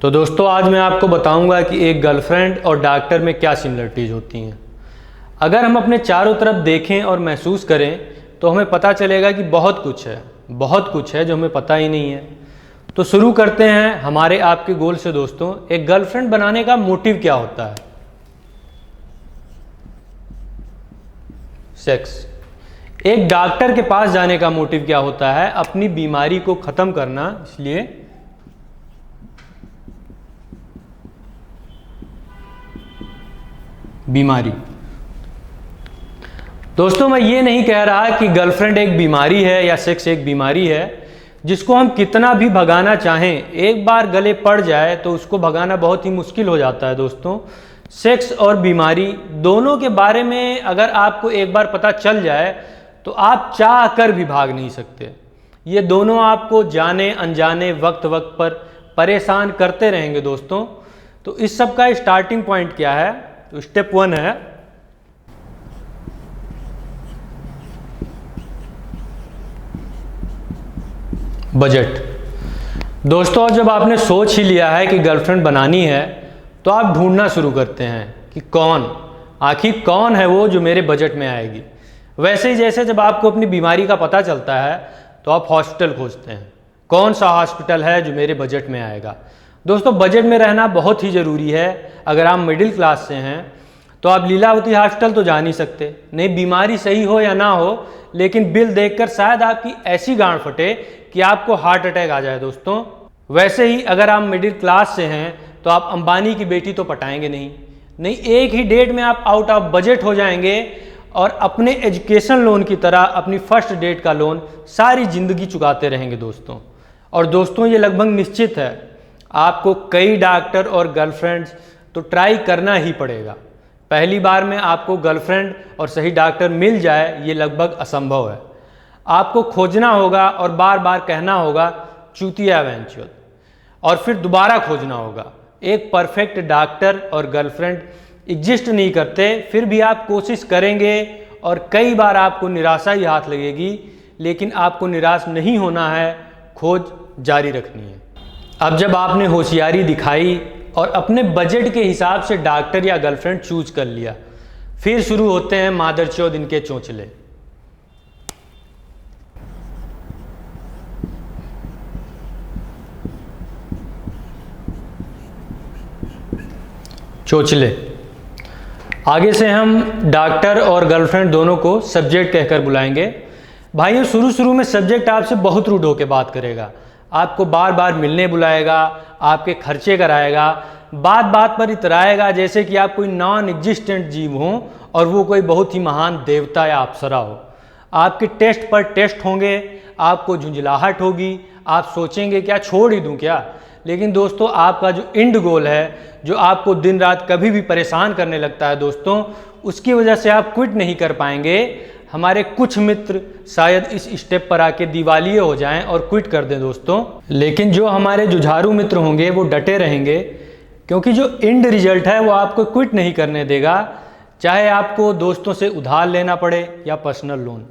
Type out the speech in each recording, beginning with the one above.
तो दोस्तों आज मैं आपको बताऊंगा कि एक गर्लफ्रेंड और डॉक्टर में क्या सिमिलरिटीज़ होती हैं। अगर हम अपने चारों तरफ देखें और महसूस करें तो हमें पता चलेगा कि बहुत कुछ है जो हमें पता ही नहीं है। तो शुरू करते हैं हमारे आपके गोल से। दोस्तों, एक गर्लफ्रेंड बनाने का मोटिव क्या होता है? सेक्स। एक डॉक्टर के पास जाने का मोटिव क्या होता है? अपनी बीमारी को ख़त्म करना। इसलिए बीमारी। दोस्तों, मैं ये नहीं कह रहा कि गर्लफ्रेंड एक बीमारी है या सेक्स एक बीमारी है जिसको हम कितना भी भगाना चाहें, एक बार गले पड़ जाए तो उसको भगाना बहुत ही मुश्किल हो जाता है। दोस्तों, सेक्स और बीमारी दोनों के बारे में अगर आपको एक बार पता चल जाए तो आप चाह कर भी भाग नहीं सकते। ये दोनों आपको जाने अनजाने वक्त पर परेशान करते रहेंगे। दोस्तों, तो इस सब का स्टार्टिंग पॉइंट क्या है? तो स्टेप 1 है बजट। दोस्तों, जब आपने सोच ही लिया है कि गर्लफ्रेंड बनानी है तो आप ढूंढना शुरू करते हैं कि आखिर कौन है वो जो मेरे बजट में आएगी। वैसे ही जैसे जब आपको अपनी बीमारी का पता चलता है तो आप हॉस्पिटल खोजते हैं, कौन सा हॉस्पिटल है जो मेरे बजट में आएगा। दोस्तों, बजट में रहना बहुत ही ज़रूरी है। अगर आप मिडिल क्लास से हैं तो आप लीलावती हॉस्पिटल तो जा नहीं सकते, नहीं बीमारी सही हो या ना हो, लेकिन बिल देखकर शायद आपकी ऐसी गांड फटे कि आपको हार्ट अटैक आ जाए। दोस्तों, वैसे ही अगर आप मिडिल क्लास से हैं तो आप अंबानी की बेटी तो पटाएंगे नहीं, एक ही डेट में आप आउट ऑफ बजट हो जाएंगे और अपने एजुकेशन लोन की तरह अपनी फर्स्ट डेट का लोन सारी ज़िंदगी चुकाते रहेंगे। दोस्तों, और दोस्तों ये लगभग निश्चित है, आपको कई डॉक्टर और गर्लफ्रेंड्स तो ट्राई करना ही पड़ेगा। पहली बार में आपको गर्लफ्रेंड और सही डॉक्टर मिल जाए ये लगभग असंभव है। आपको खोजना होगा और बार बार कहना होगा चूतिया वेंचुअल, और फिर दोबारा खोजना होगा। एक परफेक्ट डॉक्टर और गर्लफ्रेंड एग्जिस्ट नहीं करते, फिर भी आप कोशिश करेंगे और कई बार आपको निराशा ही हाथ लगेगी, लेकिन आपको निराश नहीं होना है, खोज जारी रखनी है। अब जब आपने होशियारी दिखाई और अपने बजट के हिसाब से डॉक्टर या गर्लफ्रेंड चूज कर लिया, फिर शुरू होते हैं मादरचोद इनके चोंचले। आगे से हम डॉक्टर और गर्लफ्रेंड दोनों को सब्जेक्ट कहकर बुलाएंगे। भाइयों, शुरू में सब्जेक्ट आपसे बहुत रूड होकर बात करेगा, आपको बार बार मिलने बुलाएगा, आपके खर्चे कराएगा, बात पर इतराएगा जैसे कि आप कोई नॉन एग्जिस्टेंट जीव हो और वो कोई बहुत ही महान देवता या अप्सरा हो। आपके टेस्ट पर टेस्ट होंगे, आपको झुंझलाहट होगी, आप सोचेंगे क्या छोड़ ही दूं क्या। लेकिन दोस्तों, आपका जो एंड गोल है, जो आपको दिन रात कभी भी परेशान करने लगता है दोस्तों, उसकी वजह से आप क्विट नहीं कर पाएंगे। हमारे कुछ मित्र शायद इस स्टेप पर आके दिवालिये हो जाएं और क्विट कर दें दोस्तों, लेकिन जो हमारे जुझारू मित्र होंगे वो डटे रहेंगे, क्योंकि जो एंड रिजल्ट है वो आपको क्विट नहीं करने देगा, चाहे आपको दोस्तों से उधार लेना पड़े या पर्सनल लोन।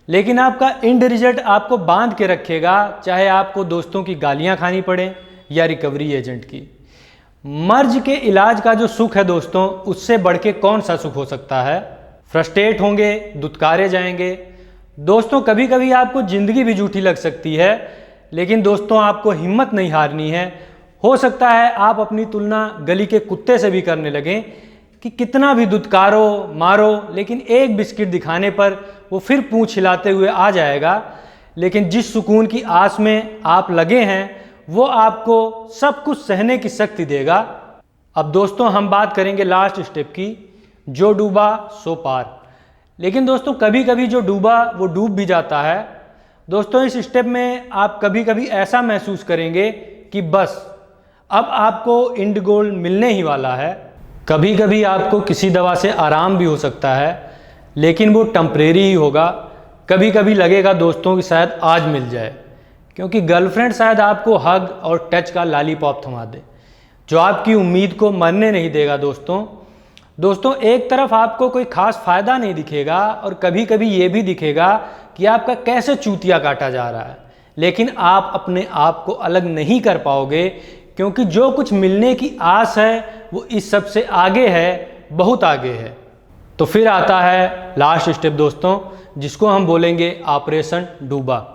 लेकिन आपका एंड रिजल्ट आपको बांध के रखेगा, चाहे आपको दोस्तों की गालियां खानी पड़े या रिकवरी एजेंट की। मर्ज के इलाज का जो सुख है दोस्तों, उससे बढ़ के कौन सा सुख हो सकता है? फ्रस्ट्रेट होंगे, दुत्कारे जाएंगे। दोस्तों, कभी कभी आपको ज़िंदगी भी झूठी लग सकती है, लेकिन दोस्तों आपको हिम्मत नहीं हारनी है। हो सकता है आप अपनी तुलना गली के कुत्ते से भी करने लगें कि कितना भी दुत्कारो मारो, लेकिन एक बिस्किट दिखाने पर वो फिर पूंछ हिलाते हुए आ जाएगा। लेकिन जिस सुकून की आस में आप लगे हैं वो आपको सब कुछ सहने की शक्ति देगा। अब दोस्तों हम बात करेंगे लास्ट स्टेप की, जो डूबा सो पार। लेकिन दोस्तों कभी कभी जो डूबा वो डूब भी जाता है। दोस्तों, इस स्टेप में आप कभी कभी ऐसा महसूस करेंगे कि बस अब आपको एंड गोल मिलने ही वाला है। कभी कभी आपको किसी दवा से आराम भी हो सकता है, लेकिन वो टेम्परेरी ही होगा। कभी कभी लगेगा दोस्तों कि शायद आज मिल जाए, क्योंकि गर्लफ्रेंड शायद आपको हग और टच का लॉलीपॉप थमा दे, जो आपकी उम्मीद को मरने नहीं देगा। दोस्तों एक तरफ आपको कोई खास फायदा नहीं दिखेगा और कभी कभी ये भी दिखेगा कि आपका कैसे चूतिया काटा जा रहा है, लेकिन आप अपने आप को अलग नहीं कर पाओगे, क्योंकि जो कुछ मिलने की आस है वो इस सब से आगे है, बहुत आगे है। तो फिर आता है लास्ट स्टेप दोस्तों, जिसको हम बोलेंगे ऑपरेशन डूबा।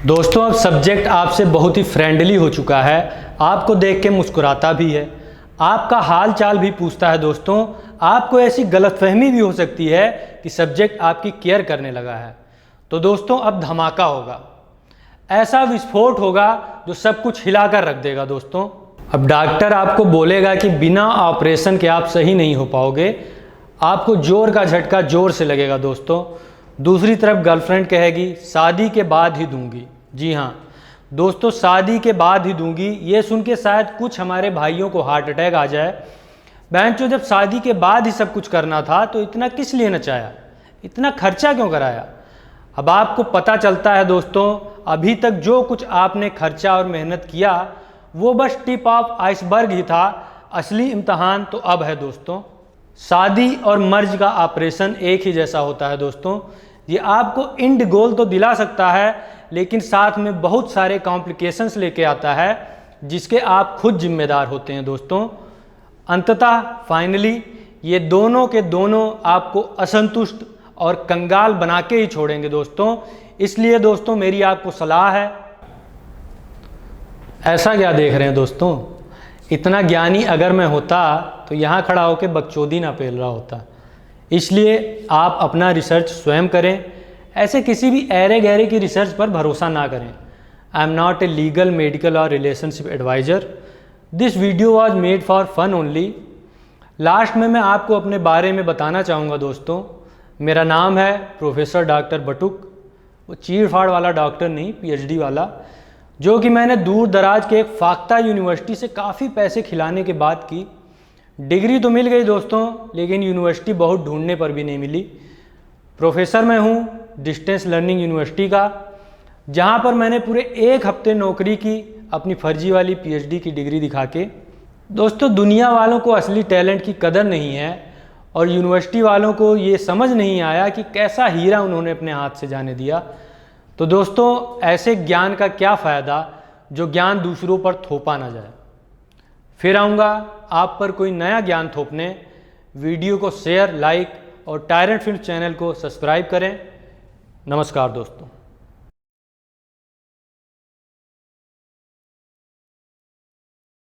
दोस्तों अब सब्जेक्ट आपसे बहुत ही फ्रेंडली हो चुका है, आपको देख के मुस्कुराता भी है, आपका हाल चाल भी पूछता है। दोस्तों आपको ऐसी गलतफहमी भी हो सकती है कि सब्जेक्ट आपकी केयर करने लगा है। तो दोस्तों अब धमाका होगा, ऐसा विस्फोट होगा जो सब कुछ हिलाकर रख देगा। दोस्तों अब डॉक्टर आपको बोलेगा कि बिना ऑपरेशन के आप सही नहीं हो पाओगे, आपको जोर का झटका जोर से लगेगा। दोस्तों दूसरी तरफ गर्लफ्रेंड कहेगी शादी के बाद ही दूंगी। जी हाँ दोस्तों, शादी के बाद ही दूंगी। ये सुन के शायद कुछ हमारे भाइयों को हार्ट अटैक आ जाए। बहनचोद जब शादी के बाद ही सब कुछ करना था तो इतना किस लिए नचाया, इतना खर्चा क्यों कराया? अब आपको पता चलता है दोस्तों, अभी तक जो कुछ आपने खर्चा और मेहनत किया वो बस टिप ऑफ आइसबर्ग ही था, असली इम्तहान तो अब है। दोस्तों शादी और मर्ज का ऑपरेशन एक ही जैसा होता है। दोस्तों ये आपको एंड गोल तो दिला सकता है, लेकिन साथ में बहुत सारे कॉम्प्लिकेशंस लेके आता है जिसके आप खुद जिम्मेदार होते हैं। दोस्तों अंततः फाइनली ये दोनों के दोनों आपको असंतुष्ट और कंगाल बना के ही छोड़ेंगे। दोस्तों इसलिए दोस्तों मेरी आपको सलाह है, ऐसा क्या देख रहे हैं दोस्तों, इतना ज्ञानी अगर मैं होता तो यहाँ खड़ा होकर बकचोदी ना पेल रहा होता। इसलिए आप अपना रिसर्च स्वयं करें, ऐसे किसी भी ऐरे गहरे की रिसर्च पर भरोसा ना करें। I am not a legal, medical और relationship adviser. This video was made for fun only. Last में मैं आपको अपने बारे में बताना चाहूँगा। दोस्तों मेरा नाम है प्रोफेसर डॉक्टर बटुक, वो चीड़ फाड़ वाला डॉक्टर नहीं, PhD वाला, जो कि मैंने दूर दराज के एक फाख्ता यूनिवर्सिटी से काफ़ी पैसे खिलाने के बाद की। डिग्री तो मिल गई दोस्तों, लेकिन यूनिवर्सिटी बहुत ढूंढने पर भी नहीं मिली। प्रोफेसर मैं हूँ डिस्टेंस लर्निंग यूनिवर्सिटी का, जहाँ पर मैंने पूरे 1 हफ्ते नौकरी की अपनी फर्जी वाली PhD की डिग्री दिखा के। दोस्तों दुनिया वालों को असली टैलेंट की कदर नहीं है और यूनिवर्सिटी वालों को ये समझ नहीं आया कि कैसा हीरा उन्होंने अपने हाथ से जाने दिया। तो दोस्तों ऐसे ज्ञान का क्या फ़ायदा जो ज्ञान दूसरों पर थोपा ना जाए। फिर आऊँगा आप पर कोई नया ज्ञान थोपने। वीडियो को शेयर, लाइक और टायरेंट फिल्म चैनल को सब्सक्राइब करें। नमस्कार दोस्तों।